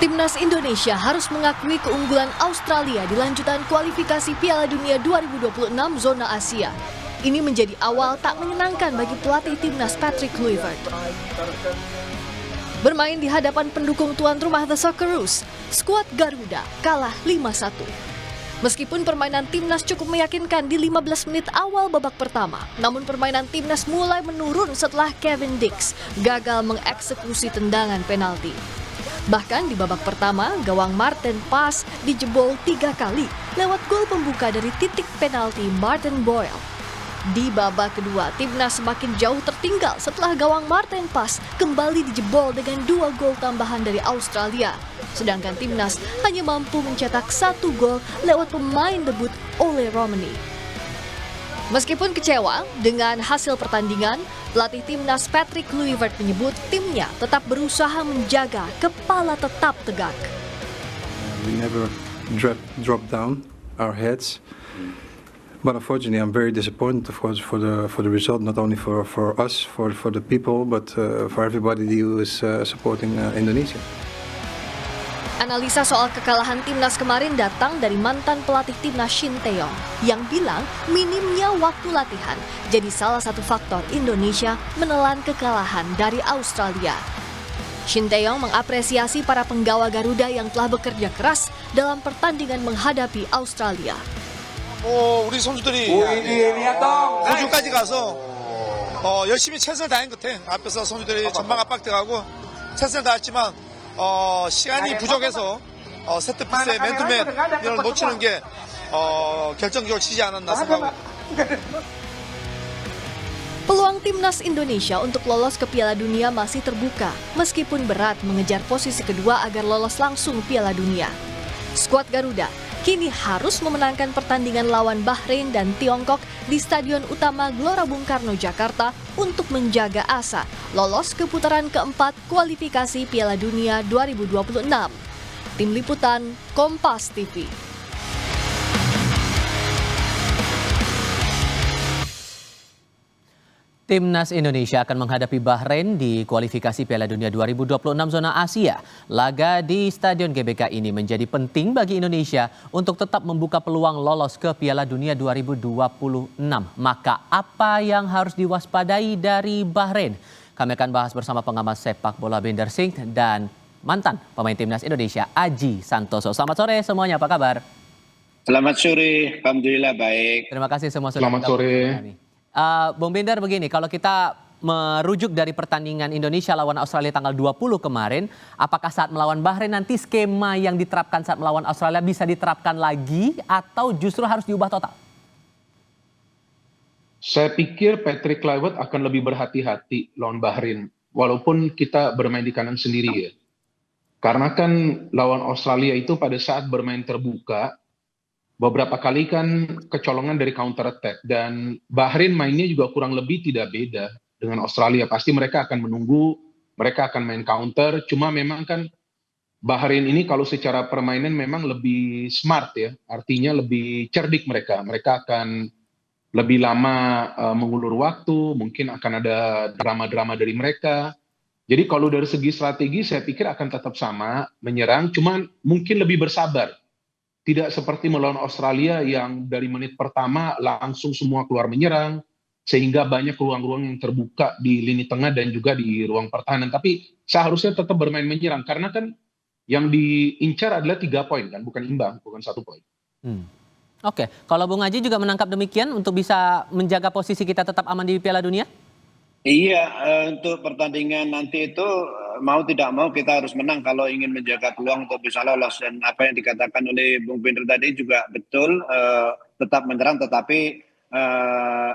Timnas Indonesia harus mengakui keunggulan Australia di lanjutan kualifikasi Piala Dunia 2026 zona Asia. Ini menjadi awal tak menyenangkan bagi pelatih Timnas Patrick Kluivert. Bermain di hadapan pendukung tuan rumah The Socceroos, skuad Garuda kalah 5-1. Meskipun permainan Timnas cukup meyakinkan di 15 menit awal babak pertama, namun permainan Timnas mulai menurun setelah Kevin Dix gagal mengeksekusi tendangan penalti. Bahkan di babak pertama, gawang Maarten Paes dijebol 3 kali lewat gol pembuka dari titik penalti Martin Boyle. Di babak kedua, Timnas semakin jauh tertinggal setelah gawang Maarten Paes kembali dijebol dengan 2 gol tambahan dari Australia. Sedangkan Timnas hanya mampu mencetak 1 gol lewat pemain debut Ole Romani. Meskipun kecewa dengan hasil pertandingan, pelatih Timnas Patrick Kluivert menyebut timnya tetap berusaha menjaga kepala tetap tegak. We never drop down our heads. But unfortunately, I'm very disappointed, of course, for the result. Not only for us, for the people, but for everybody who is supporting Indonesia. Analisa soal kekalahan Timnas kemarin datang dari mantan pelatih Timnas Shin Tae-yong yang bilang minimnya waktu latihan jadi salah satu faktor Indonesia menelan kekalahan dari Australia. Shin Tae-yong mengapresiasi para penggawa Garuda yang telah bekerja keras dalam pertandingan menghadapi Australia. 우리 선수들이 호주까지 가서 열심히 최선을 다한 것 같아. 앞에서 선수들이 전방 압박돼가고 최선을 다했지만 시간이 부족해서 세트피스의 맨투맨 이런 놓치는 게 결정적으로 지지 않았나 생각하고. Peluang Timnas Indonesia untuk lolos ke Piala Dunia masih terbuka, meskipun berat mengejar posisi kedua agar lolos langsung Piala Dunia. Skuad Garuda kini harus memenangkan pertandingan lawan Bahrain dan Tiongkok di Stadion Utama Gelora Bung Karno, Jakarta untuk menjaga asa lolos ke putaran keempat kualifikasi Piala Dunia 2026. Tim Liputan, Kompas TV. Timnas Indonesia akan menghadapi Bahrain di kualifikasi Piala Dunia 2026 zona Asia. Laga di Stadion GBK ini menjadi penting bagi Indonesia untuk tetap membuka peluang lolos ke Piala Dunia 2026. Maka apa yang harus diwaspadai dari Bahrain? Kami akan bahas bersama pengamat sepak bola Bender Singh dan mantan pemain Timnas Indonesia Aji Santoso. Selamat sore semuanya, apa kabar? Selamat sore, alhamdulillah baik. Terima kasih semua sudah Selamat sore. Bung Binder, begini, kalau kita merujuk dari pertandingan Indonesia lawan Australia tanggal 20 kemarin, apakah saat melawan Bahrain nanti skema yang diterapkan saat melawan Australia bisa diterapkan lagi atau justru harus diubah total? Saya pikir Patrick Kluivert akan lebih berhati-hati lawan Bahrain, walaupun kita bermain di kandang sendiri ya. Karena kan lawan Australia itu pada saat bermain terbuka, beberapa kali kan kecolongan dari counter attack, dan Bahrain mainnya juga kurang lebih tidak beda dengan Australia. Pasti mereka akan menunggu, mereka akan main counter, cuma memang kan Bahrain ini kalau secara permainan memang lebih smart ya, artinya lebih cerdik mereka. Mereka akan lebih lama mengulur waktu, mungkin akan ada drama-drama dari mereka. Jadi kalau dari segi strategi saya pikir akan tetap sama, menyerang, cuman mungkin lebih bersabar. Tidak seperti melawan Australia yang dari menit pertama langsung semua keluar menyerang, sehingga banyak ruang-ruang yang terbuka di lini tengah dan juga di ruang pertahanan. Tapi seharusnya tetap bermain menyerang, karena kan yang diincar adalah 3 poin kan, bukan imbang, bukan 1 poin. Oke, kalau Bung Aji juga menangkap demikian untuk bisa menjaga posisi kita tetap aman di Piala Dunia? Iya, untuk pertandingan nanti itu mau tidak mau kita harus menang kalau ingin menjaga peluang untuk bisa lolos. Dan apa yang dikatakan oleh Bung Binder tadi juga betul, tetap menyerang tetapi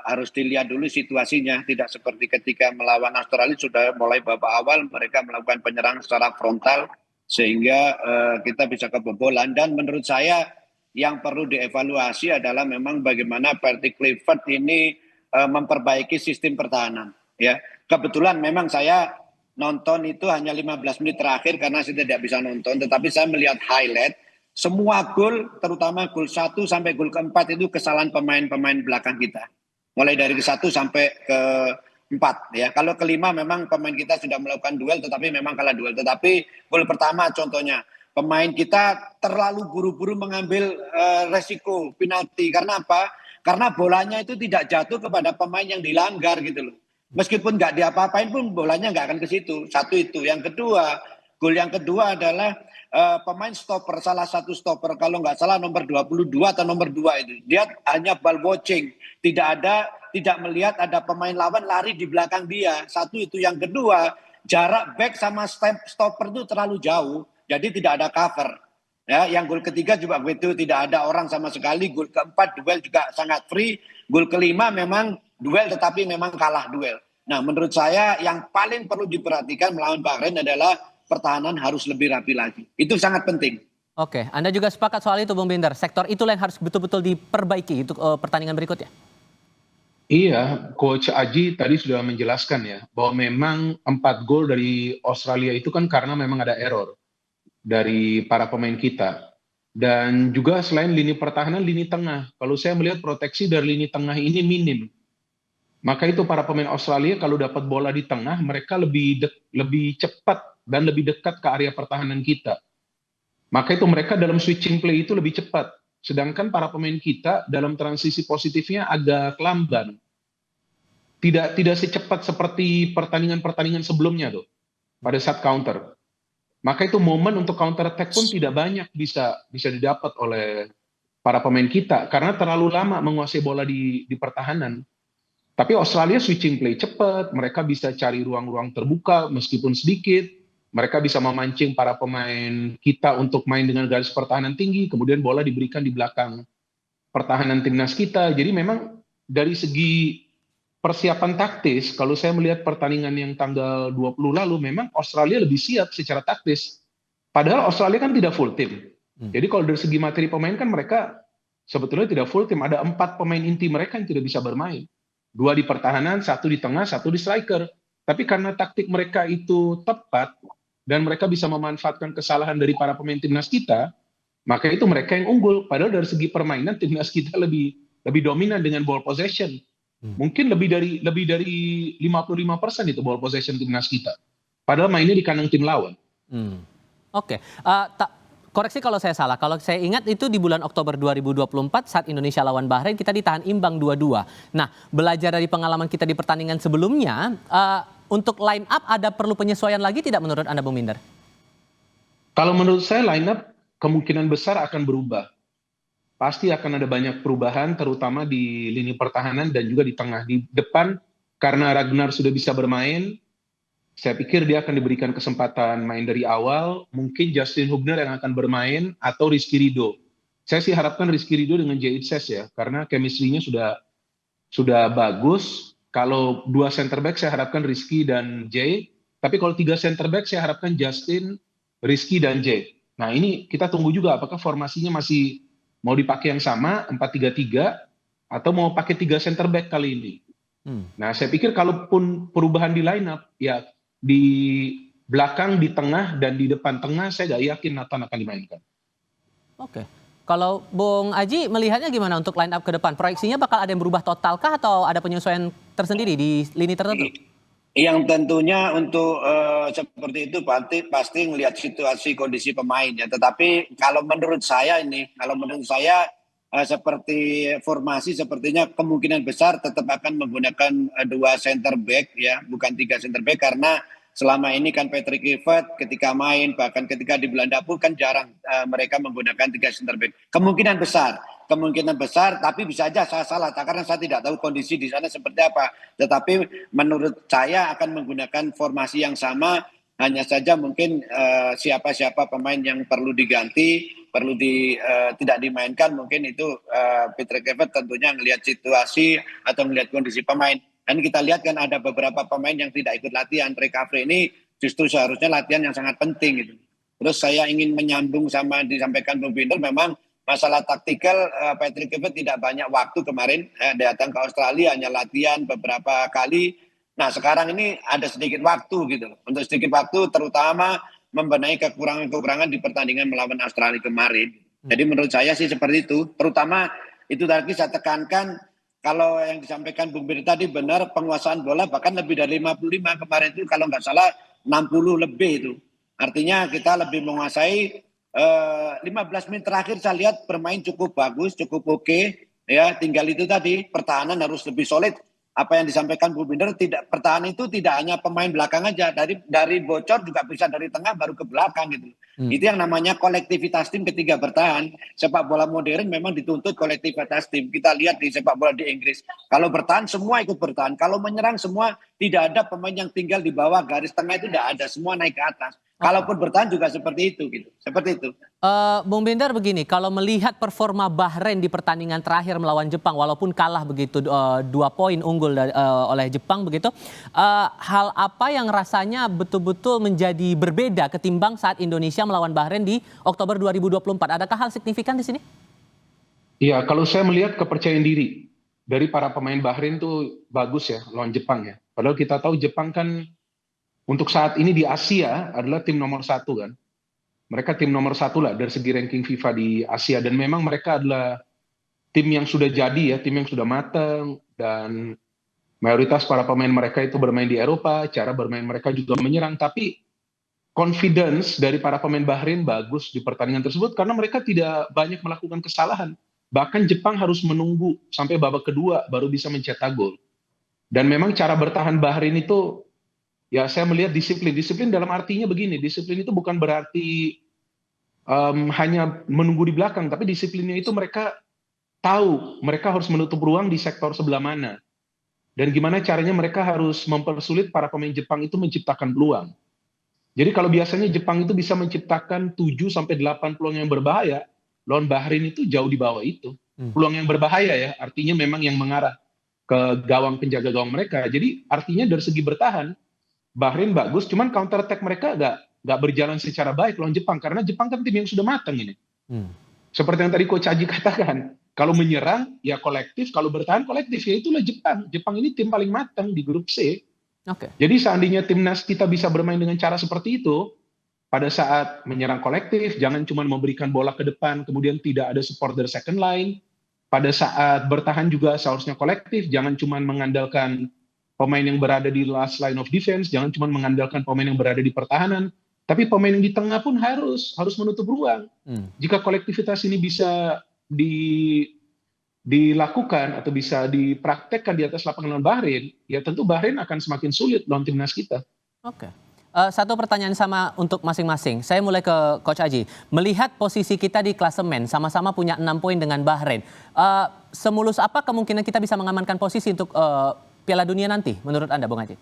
harus dilihat dulu situasinya. Tidak seperti ketika melawan Australia sudah mulai babak awal mereka melakukan penyerang secara frontal sehingga kita bisa kebobolan. Dan menurut saya yang perlu dievaluasi adalah memang bagaimana Patrick Kluivert ini memperbaiki sistem pertahanan. Ya, kebetulan memang saya nonton itu hanya 15 menit terakhir karena saya tidak bisa nonton, tetapi saya melihat highlight semua gol, terutama gol 1 sampai gol ke-4 itu kesalahan pemain-pemain belakang kita. Mulai dari ke-1 sampai ke-4 ya. Kalau ke-5 memang pemain kita sudah melakukan duel tetapi memang kalah duel. Tetapi gol pertama contohnya pemain kita terlalu buru-buru mengambil resiko penalti. Karena apa? Karena bolanya itu tidak jatuh kepada pemain yang dilanggar gitu loh. Meskipun nggak diapa-apain pun bolanya nggak akan ke situ. Satu itu. Yang kedua, gol yang kedua adalah pemain stopper, salah satu stopper kalau nggak salah nomor 22 atau nomor 2 itu. Dia hanya ball watching. Tidak melihat ada pemain lawan lari di belakang dia. Satu itu. Yang kedua, jarak back sama stopper itu terlalu jauh. Jadi tidak ada cover. Ya, yang gol ketiga juga begitu, tidak ada orang sama sekali. Gol keempat duel juga sangat free. Gol kelima memang duel tetapi memang kalah duel. Nah, menurut saya yang paling perlu diperhatikan melawan Bahrain adalah pertahanan harus lebih rapi lagi. Itu sangat penting. Oke, Anda juga sepakat soal itu Bung Binder. Sektor itulah yang harus betul-betul diperbaiki untuk pertandingan berikutnya. Iya, Coach Aji tadi sudah menjelaskan ya, bahwa memang 4 gol dari Australia itu kan karena memang ada error dari para pemain kita. Dan juga selain lini pertahanan, lini tengah. Kalau saya melihat proteksi dari lini tengah ini minim. Maka itu para pemain Australia kalau dapat bola di tengah, mereka lebih cepat dan lebih dekat ke area pertahanan kita. Maka itu mereka dalam switching play itu lebih cepat. Sedangkan para pemain kita dalam transisi positifnya agak lamban. Tidak secepat seperti pertandingan-pertandingan sebelumnya tuh, pada saat counter. Maka itu momen untuk counter attack pun tidak banyak bisa didapat oleh para pemain kita karena terlalu lama menguasai bola di pertahanan. Tapi Australia switching play cepat, mereka bisa cari ruang-ruang terbuka meskipun sedikit, mereka bisa memancing para pemain kita untuk main dengan garis pertahanan tinggi, kemudian bola diberikan di belakang pertahanan timnas kita. Jadi memang dari segi persiapan taktis, kalau saya melihat pertandingan yang tanggal 20 lalu, memang Australia lebih siap secara taktis. Padahal Australia kan tidak full tim. Jadi kalau dari segi materi pemain kan mereka sebetulnya tidak full tim. Ada 4 pemain inti mereka yang tidak bisa bermain. 2 di pertahanan, 1 di tengah, 1 di striker. Tapi karena taktik mereka itu tepat, dan mereka bisa memanfaatkan kesalahan dari para pemain timnas kita, maka itu mereka yang unggul. Padahal dari segi permainan timnas kita lebih dominan dengan ball possession. Mungkin lebih dari 55% itu ball possession timnas kita. Padahal mainnya di kandang tim lawan. Oke, koreksi kalau saya salah. Kalau saya ingat itu di bulan Oktober 2024 saat Indonesia lawan Bahrain kita ditahan imbang 2-2. Nah, belajar dari pengalaman kita di pertandingan sebelumnya, untuk line up ada perlu penyesuaian lagi tidak menurut Anda Bung Binder? Kalau menurut saya line up kemungkinan besar akan berubah. Pasti akan ada banyak perubahan, terutama di lini pertahanan dan juga di tengah. Di depan, karena Ragnar sudah bisa bermain, saya pikir dia akan diberikan kesempatan main dari awal. Mungkin Justin Hubner yang akan bermain, atau Rizky Ridho. Saya sih harapkan Rizky Ridho dengan Jay Itses ya, karena chemistry-nya sudah bagus. Kalau 2 center back, saya harapkan Rizky dan Jay. Tapi kalau 3 center back, saya harapkan Justin, Rizky, dan Jay. Nah ini kita tunggu juga apakah formasinya masih mau dipakai yang sama, 4-3-3, atau mau pakai 3 center back kali ini. Nah, saya pikir kalaupun perubahan di line up, ya di belakang, di tengah, dan di depan tengah, saya nggak yakin Nathan akan dimainkan. Oke. Kalau Bung Aji melihatnya gimana untuk line up ke depan? Proyeksinya bakal ada yang berubah totalkah atau ada penyesuaian tersendiri di lini tertentu? Yang tentunya untuk seperti itu pasti ngelihat situasi kondisi pemain ya. Tetapi kalau menurut saya seperti formasi sepertinya kemungkinan besar tetap akan menggunakan 2 center back ya, bukan 3 center back karena selama ini kan Patrick Kluivert ketika main bahkan ketika di Belanda pun kan jarang mereka menggunakan 3 center back. Kemungkinan besar tapi bisa aja saya salah karena saya tidak tahu kondisi di sana seperti apa. Tetapi menurut saya akan menggunakan formasi yang sama, hanya saja mungkin siapa-siapa pemain yang perlu diganti, tidak dimainkan mungkin itu Patrick Kluivert tentunya melihat situasi atau melihat kondisi pemain. Dan kita lihat kan ada beberapa pemain yang tidak ikut latihan. Recovery ini justru seharusnya latihan yang sangat penting gitu. Terus saya ingin menyambung sama disampaikan Bung Binder, memang masalah taktikal Patrick Kluivert tidak banyak waktu kemarin datang ke Australia, hanya latihan beberapa kali. Nah sekarang ini ada sedikit waktu gitu. Untuk sedikit waktu terutama membenahi kekurangan-kekurangan di pertandingan melawan Australia kemarin. Jadi menurut saya sih seperti itu. Terutama itu tadi saya tekankan, kalau yang disampaikan Bung Bir tadi benar, penguasaan bola bahkan lebih dari 55 kemarin itu kalau nggak salah 60 lebih itu. Artinya kita lebih menguasai 15 menit terakhir saya lihat bermain cukup bagus, cukup oke. Ya, tinggal itu tadi pertahanan harus lebih solid. Apa yang disampaikan Bu Binder, tidak pertahanan itu tidak hanya pemain belakang aja, dari bocor juga bisa dari tengah baru ke belakang gitu. Itu yang namanya kolektivitas tim ketika bertahan. Sepak bola modern memang dituntut kolektivitas tim. Kita lihat di sepak bola di Inggris. Kalau bertahan semua ikut bertahan. Kalau menyerang semua tidak ada pemain yang tinggal di bawah garis tengah, itu tidak ada, semua naik ke atas. Kalaupun bertahan juga seperti itu gitu. Seperti itu. Bung Binder begini, kalau melihat performa Bahrain di pertandingan terakhir melawan Jepang, walaupun kalah begitu 2 poin unggul oleh Jepang begitu, hal apa yang rasanya betul-betul menjadi berbeda ketimbang saat Indonesia melawan Bahrain di Oktober 2024? Adakah hal signifikan di sini? Iya, kalau saya melihat kepercayaan diri dari para pemain Bahrain itu bagus ya lawan Jepang ya. Padahal kita tahu Jepang kan untuk saat ini di Asia adalah tim nomor 1 kan. Mereka tim nomor 1 lah dari segi ranking FIFA di Asia. Dan memang mereka adalah tim yang sudah jadi ya, tim yang sudah matang. Dan mayoritas para pemain mereka itu bermain di Eropa, cara bermain mereka juga menyerang. Tapi confidence dari para pemain Bahrain bagus di pertandingan tersebut karena mereka tidak banyak melakukan kesalahan. Bahkan Jepang harus menunggu sampai babak kedua baru bisa mencetak gol. Dan memang cara bertahan Bahrain itu, ya saya melihat disiplin. Disiplin dalam artinya begini, disiplin itu bukan berarti hanya menunggu di belakang, tapi disiplinnya itu mereka tahu mereka harus menutup ruang di sektor sebelah mana. Dan gimana caranya mereka harus mempersulit para pemain Jepang itu menciptakan peluang. Jadi kalau biasanya Jepang itu bisa menciptakan 7-8 peluang yang berbahaya, lawan Bahrain itu jauh di bawah itu. Peluang yang berbahaya ya, artinya memang yang mengarah ke gawang penjaga gawang mereka. Jadi artinya dari segi bertahan, Bahrain bagus, cuman counter attack mereka nggak berjalan secara baik lawan Jepang karena Jepang kan tim yang sudah matang ini. Seperti yang tadi Coach Aji katakan, kalau menyerang ya kolektif, kalau bertahan kolektif, ya itulah Jepang. Jepang ini tim paling matang di grup C. Jadi seandainya timnas kita bisa bermain dengan cara seperti itu, pada saat menyerang kolektif, jangan cuma memberikan bola ke depan, kemudian tidak ada support dari second line. Pada saat bertahan juga seharusnya kolektif, jangan cuma mengandalkan pemain yang berada di last line of defense, jangan cuma mengandalkan pemain yang berada di pertahanan, tapi pemain yang di tengah pun harus menutup ruang. Jika kolektivitas ini bisa dilakukan atau bisa dipraktekkan di atas lapangan Bahrain, ya tentu Bahrain akan semakin sulit lawan timnas kita. Satu pertanyaan sama untuk masing-masing. Saya mulai ke Coach Aji. Melihat posisi kita di klasemen, sama-sama punya 6 poin dengan Bahrain. Semulus apa kemungkinan kita bisa mengamankan posisi untuk Piala Dunia nanti, menurut Anda, Bung Aji?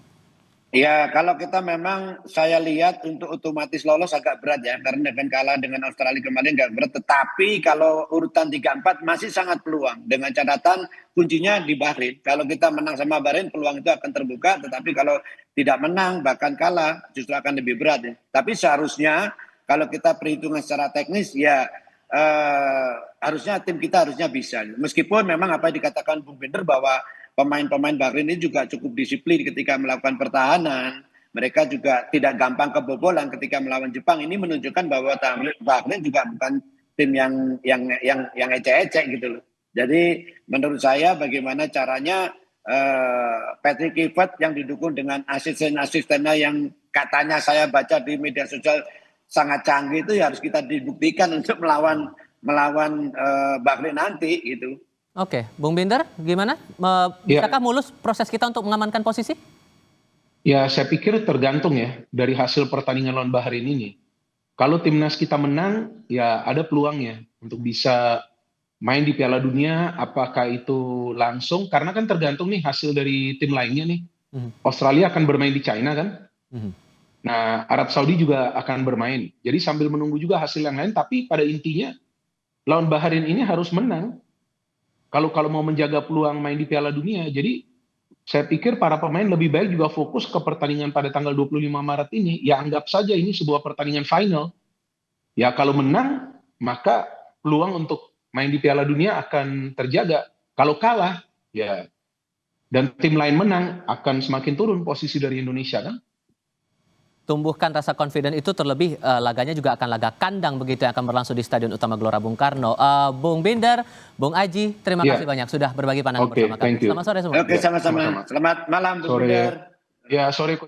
Ya, kalau kita memang saya lihat untuk otomatis lolos agak berat ya, karena dengan kalah dengan Australia kemarin agak berat. Tetapi kalau urutan 3-4 masih sangat peluang. Dengan catatan kuncinya di Bahrain. Kalau kita menang sama Bahrain, peluang itu akan terbuka. Tetapi kalau tidak menang, bahkan kalah, justru akan lebih berat ya. Tapi seharusnya kalau kita perhitungan secara teknis, ya harusnya tim kita harusnya bisa. Meskipun memang apa yang dikatakan Bung Binder bahwa pemain-pemain Bahrain ini juga cukup disiplin ketika melakukan pertahanan. Mereka juga tidak gampang kebobolan ketika melawan Jepang. Ini menunjukkan bahwa Bahrain juga bukan tim yang ecek-ecek gitu loh. Jadi menurut saya bagaimana caranya Patrick Kluivert yang didukung dengan asisten-asistennya yang katanya saya baca di media sosial sangat canggih, itu ya harus kita dibuktikan untuk melawan Bahrain nanti gitu. Oke, Bung Binder, gimana? Bisakah mulus proses kita untuk mengamankan posisi? Ya, saya pikir tergantung ya dari hasil pertandingan lawan Bahrain ini. Kalau timnas kita menang, ya ada peluangnya untuk bisa main di Piala Dunia. Apakah itu langsung? Karena kan tergantung nih hasil dari tim lainnya nih. Australia akan bermain di China kan? Nah, Arab Saudi juga akan bermain. Jadi sambil menunggu juga hasil yang lain, tapi pada intinya lawan Bahrain ini harus menang. Kalau mau menjaga peluang main di Piala Dunia, jadi saya pikir para pemain lebih baik juga fokus ke pertandingan pada tanggal 25 Maret ini. Ya anggap saja ini sebuah pertandingan final. Ya kalau menang, maka peluang untuk main di Piala Dunia akan terjaga. Kalau kalah, ya dan tim lain menang, akan semakin turun posisi dari Indonesia kan. Tumbuhkan rasa confident itu, terlebih laganya juga akan laga kandang begitu yang akan berlangsung di Stadion Utama Gelora Bung Karno. Bung Binder, Bung Aji, terima kasih banyak sudah berbagi pandangan bersama kami. Selamat sore semua. Oke, sama-sama. Selamat malam Bung Binder. Ya, sore.